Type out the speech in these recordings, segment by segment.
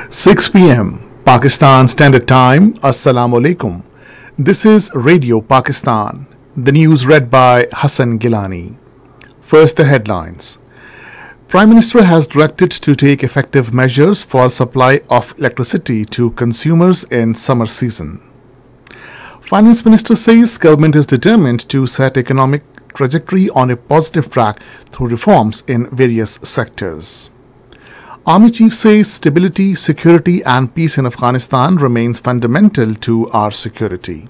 6 p.m. Pakistan Standard Time. Assalamu alaikum. This is Radio Pakistan. The news read by Hassan Gilani. First, the headlines. Prime Minister has directed to take effective measures for supply of electricity to consumers in summer season. Finance Minister says government is determined to set economic trajectory on a positive track through reforms in various sectors. Army Chief says stability, security and peace in Afghanistan remains fundamental to our security.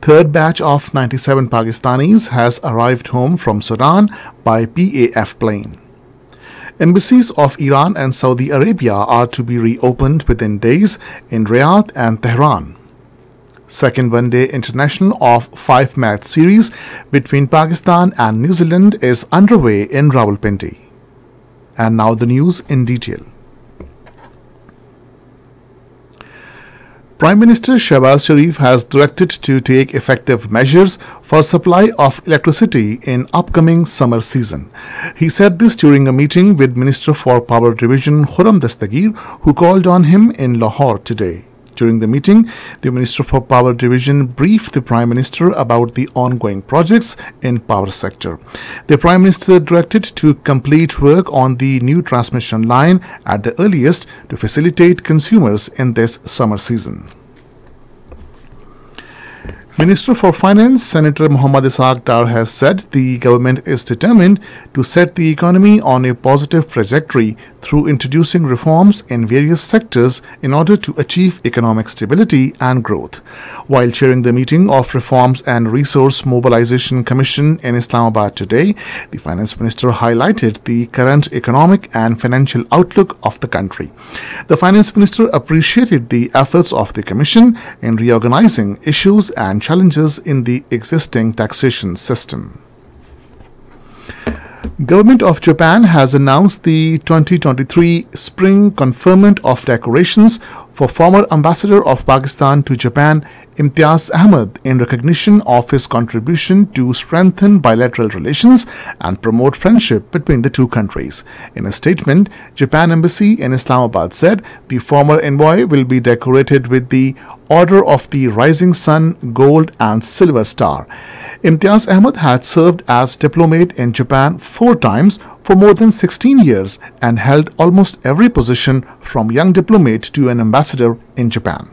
Third batch of 97 Pakistanis has arrived home from Sudan by PAF plane. Embassies of Iran and Saudi Arabia are to be reopened within days in Riyadh and Tehran. Second one-day international of 5-match series between Pakistan and New Zealand is underway in Rawalpindi. And now the news in detail. Prime Minister Shehbaz Sharif has directed to take effective measures for supply of electricity in upcoming summer season. He said this during a meeting with Minister for Power Division Khurram Dastagir, who called on him in Lahore today. During the meeting, the Minister for Power Division briefed the Prime Minister about the ongoing projects in power sector. The Prime Minister directed to complete work on the new transmission line at the earliest to facilitate consumers in this summer season. Minister for Finance Senator Muhammad Ishaq Dar has said the government is determined to set the economy on a positive trajectory through introducing reforms in various sectors in order to achieve economic stability and growth. While chairing the meeting of Reforms and Resource Mobilization Commission in Islamabad today, the Finance Minister highlighted the current economic and financial outlook of the country. The Finance Minister appreciated the efforts of the Commission in reorganizing issues and challenges in the existing taxation system. Government of Japan has announced the 2023 spring conferment of decorations for former Ambassador of Pakistan to Japan, Imtiaz Ahmed, in recognition of his contribution to strengthen bilateral relations and promote friendship between the two countries. In a statement, Japan Embassy in Islamabad said the former envoy will be decorated with the Order of the Rising Sun Gold and Silver Star. Imtiaz Ahmed had served as diplomat in Japan 4 times for more than 16 years and held almost every position from young diplomat to an ambassador in Japan.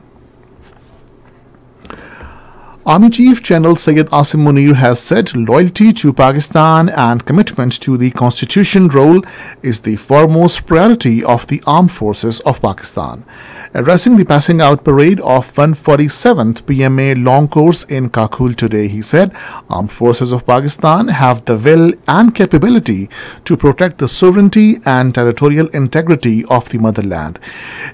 Army Chief General Syed Asim Munir has said loyalty to Pakistan and commitment to the Constitution role is the foremost priority of the Armed Forces of Pakistan. Addressing the passing out parade of 147th PMA Long Course in Kakul today, he said, Armed Forces of Pakistan have the will and capability to protect the sovereignty and territorial integrity of the motherland.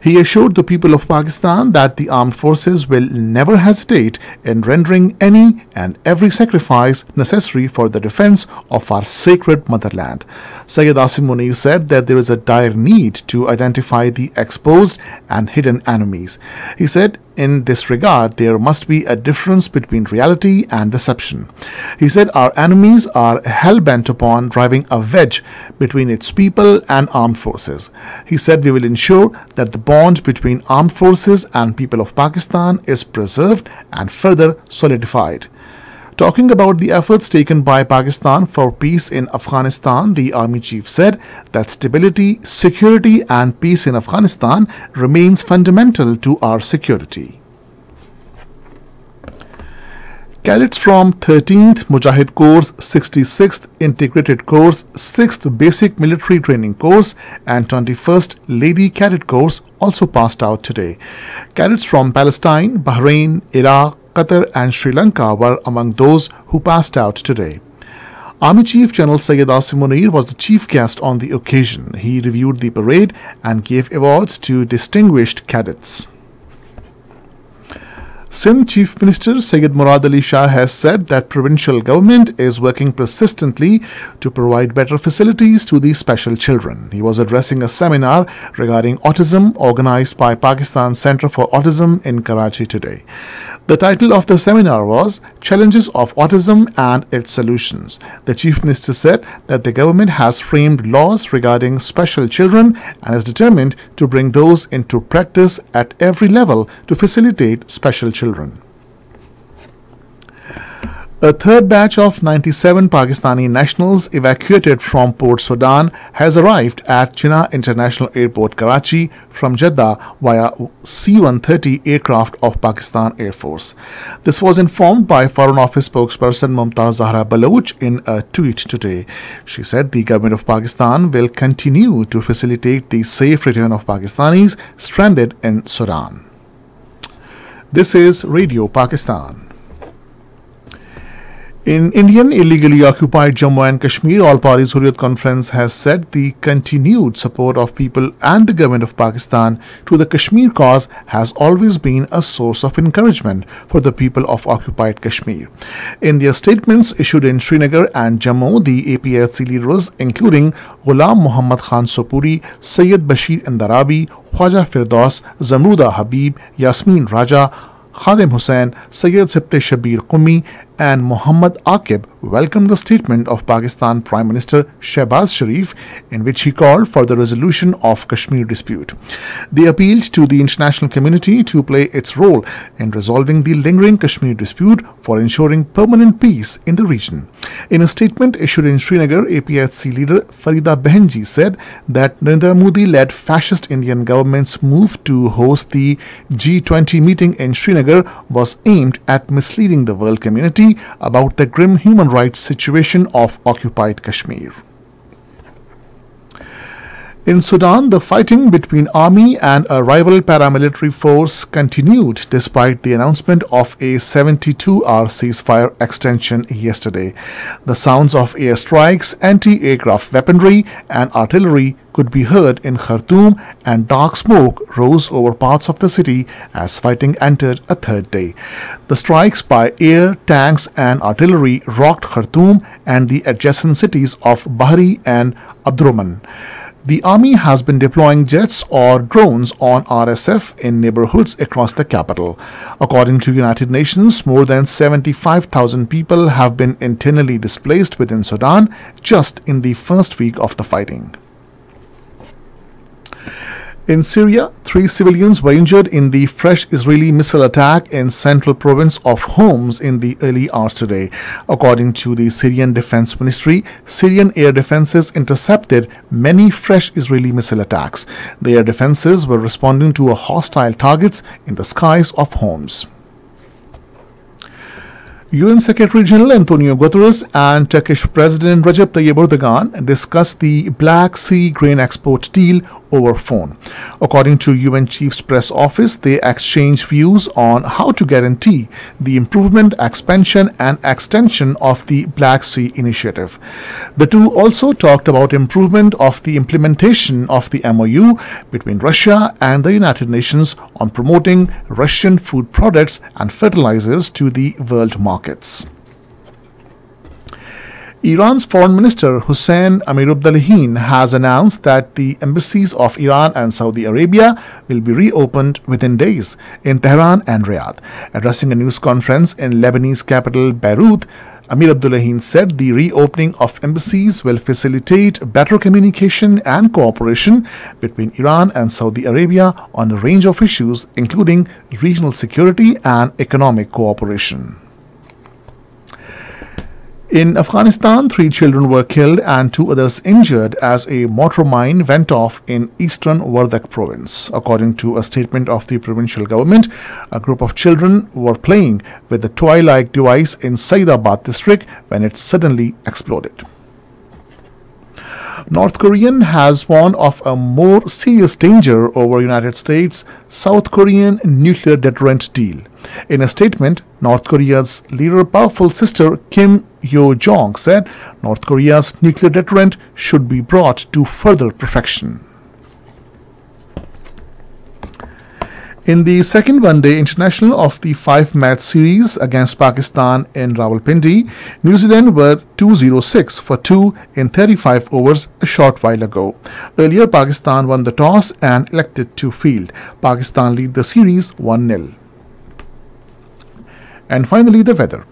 He assured the people of Pakistan that the Armed Forces will never hesitate in rendering any and every sacrifice necessary for the defense of our sacred motherland. Syed Asim Munir said that there is a dire need to identify the exposed and hidden enemies. He said, in this regard, there must be a difference between reality and deception. He said our enemies are hell-bent upon driving a wedge between its people and armed forces. He said we will ensure that the bond between armed forces and people of Pakistan is preserved and further solidified. Talking about the efforts taken by Pakistan for peace in Afghanistan, the Army Chief said that stability, security and peace in Afghanistan remains fundamental to our security. Cadets from 13th Mujahid Corps, 66th Integrated Corps, 6th Basic Military Training Course and 21st Lady Cadet Corps also passed out today. Cadets from Palestine, Bahrain, Iraq, Qatar and Sri Lanka were among those who passed out today. Army Chief General Syed Asim Munir was the chief guest on the occasion. He reviewed the parade and gave awards to distinguished cadets. Sindh Chief Minister Syed Murad Ali Shah has said that provincial government is working persistently to provide better facilities to the special children. He was addressing a seminar regarding autism organized by Pakistan Center for Autism in Karachi today. The title of the seminar was Challenges of Autism and Its Solutions. The Chief Minister said that the government has framed laws regarding special children and is determined to bring those into practice at every level to facilitate special children. A third batch of 97 Pakistani nationals evacuated from Port Sudan has arrived at Jinnah International Airport, Karachi from Jeddah via C-130 aircraft of Pakistan Air Force. This was informed by Foreign Office spokesperson Mumtaz Zahra Baloch in a tweet today. She said the government of Pakistan will continue to facilitate the safe return of Pakistanis stranded in Sudan. This is Radio Pakistan. In Indian illegally occupied Jammu and Kashmir, All Parties Hurriyat Conference has said the continued support of people and the government of Pakistan to the Kashmir cause has always been a source of encouragement for the people of occupied Kashmir. In their statements issued in Srinagar and Jammu, the APHC leaders, including Ghulam Muhammad Khan Sopuri, Sayyid Bashir Andarabi, Khwaja Firdaus, Zamruda Habib, Yasmin Raja, Khadim Hussain, Sayyid Sibte Shabir Qumi, and Muhammad Aqib welcomed the statement of Pakistan Prime Minister Shehbaz Sharif in which he called for the resolution of Kashmir dispute. They appealed to the international community to play its role in resolving the lingering Kashmir dispute for ensuring permanent peace in the region. In a statement issued in Srinagar, APHC leader Farida Behenji said that Narendra Modi-led fascist Indian government's move to host the G20 meeting in Srinagar was aimed at misleading the world community about the grim human rights situation of occupied Kashmir. In Sudan, the fighting between army and a rival paramilitary force continued despite the announcement of a 72-hour ceasefire extension yesterday. The sounds of airstrikes, anti-aircraft weaponry and artillery could be heard in Khartoum, and dark smoke rose over parts of the city as fighting entered a third day. The strikes by air, tanks and artillery rocked Khartoum and the adjacent cities of Bahri and Abdurrahman. The army has been deploying jets or drones on RSF in neighborhoods across the capital. According to United Nations, more than 75,000 people have been internally displaced within Sudan just in the first week of the fighting. In Syria, 3 civilians were injured in the fresh Israeli missile attack in central province of Homs in the early hours today. According to the Syrian Defense Ministry, Syrian air defenses intercepted many fresh Israeli missile attacks. The air defenses were responding to hostile targets in the skies of Homs. UN Secretary General Antonio Guterres and Turkish President Recep Tayyip Erdogan discussed the Black Sea grain export deal over phone. According to UN Chief's press office, they exchanged views on how to guarantee the improvement, expansion and extension of the Black Sea Initiative. The two also talked about improvement of the implementation of the MOU between Russia and the United Nations on promoting Russian food products and fertilizers to the world markets. Iran's Foreign Minister Hossein Amir-Abdollahian has announced that the embassies of Iran and Saudi Arabia will be reopened within days in Tehran and Riyadh. Addressing a news conference in Lebanese capital Beirut, Amir-Abdollahian said the reopening of embassies will facilitate better communication and cooperation between Iran and Saudi Arabia on a range of issues, including regional security and economic cooperation. In Afghanistan, 3 children were killed and 2 others injured as a mortar mine went off in eastern Wardak province. According to a statement of the provincial government, a group of children were playing with the toy-like device in Saidabad district when it suddenly exploded. North Korea has warned of a more serious danger over United States' South Korean nuclear deterrent deal. In a statement, North Korea's leader powerful sister Kim Yo-jong said North Korea's nuclear deterrent should be brought to further perfection. In the second one-day international of the 5-match series against Pakistan in Rawalpindi, New Zealand were 206 for 2 in 35 overs a short while ago. Earlier, Pakistan won the toss and elected to field. Pakistan lead the series 1-0. And finally, the weather.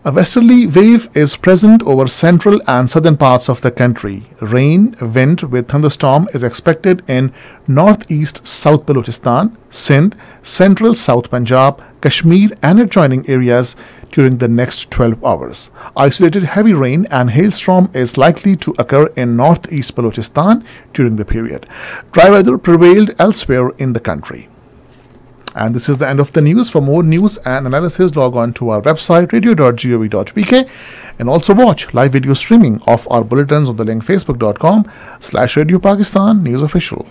A westerly wave is present over central and southern parts of the country. Rain, wind with thunderstorm is expected in northeast South Balochistan, Sindh, central South Punjab, Kashmir and adjoining areas during the next 12 hours. Isolated heavy rain and hailstorm is likely to occur in northeast Balochistan during the period. Dry weather prevailed elsewhere in the country. And this is the end of the news. For more news and analysis, log on to our website radio.gov.pk and also watch live video streaming of our bulletins on the link facebook.com/Radio Pakistan News Official.